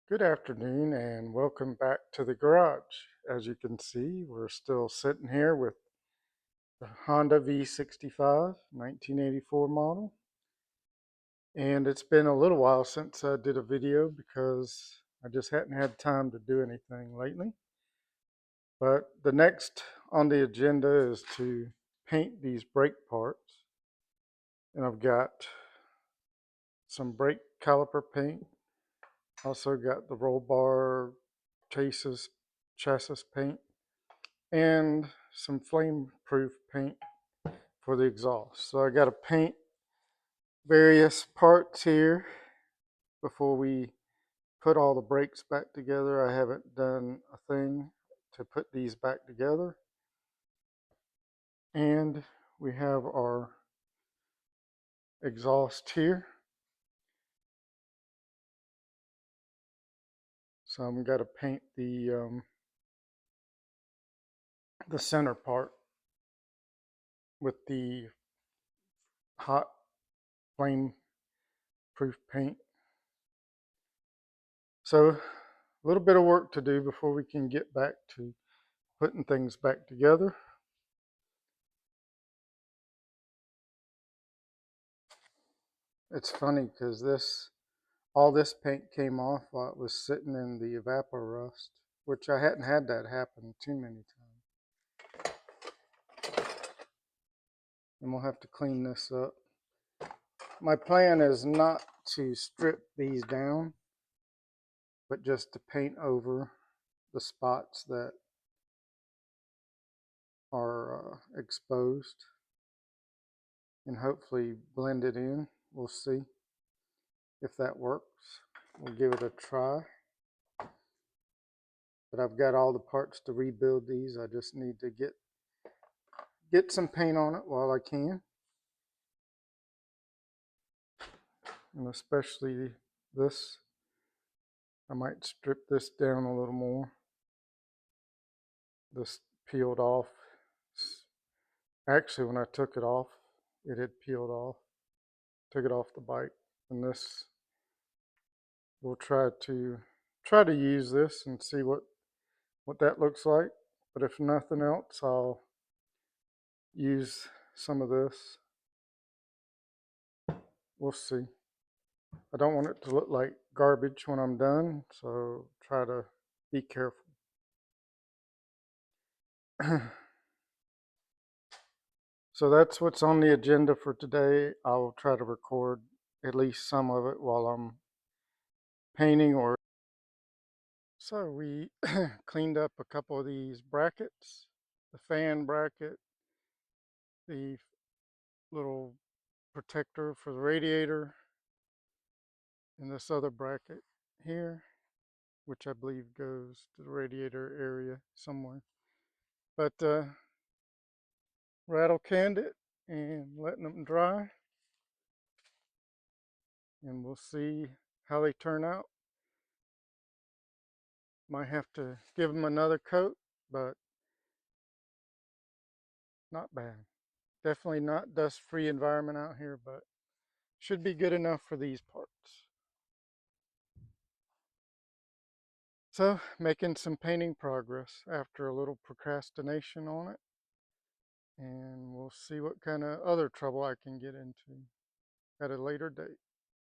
Good afternoon and welcome back to the garage. As you can see, we're still sitting here with the Honda V65 1984 model. And it's been a little while since I did a video because I just hadn't had time to do anything lately. But the next on the agenda is to paint these brake parts. And I've got some brake caliper paint. Also got the roll bar chassis paint and some flame proof paint for the exhaust. So I got to paint various parts here before we put all the brakes back together. I haven't done a thing to put these back together. And we have our exhaust here. So I'm got to paint the center part with the hot flame proof paint. So a little bit of work to do before we can get back to putting things back together. It's funny because all this paint came off while it was sitting in the Evapo-Rust, which I hadn't had that happen too many times. And we'll have to clean this up. My plan is not to strip these down, but just to paint over the spots that are exposed and hopefully blend it in. We'll see if that works. We'll give it a try. But I've got all the parts to rebuild these. I just need to get some paint on it while I can. And especially this. I might strip this down a little more. This peeled off. Actually, when I took it off, it had peeled off. Took it off the bike. And this, we'll try to use this and see what that looks like. But if nothing else, I'll use some of this. We'll see. I don't want it to look like garbage when I'm done, so try to be careful. So that's what's on the agenda for today. I'll try to record at least some of it while I'm painting. So we cleaned up a couple of these brackets, the fan bracket, the little protector for the radiator, and this other bracket here, which I believe goes to the radiator area somewhere. But rattle canned it and letting them dry, and we'll see how they turn out. Might have to give them another coat, but not bad. Definitely not dust-free environment out here, but should be good enough for these parts. So making some painting progress after a little procrastination on it, and we'll see what kind of other trouble I can get into at a later date.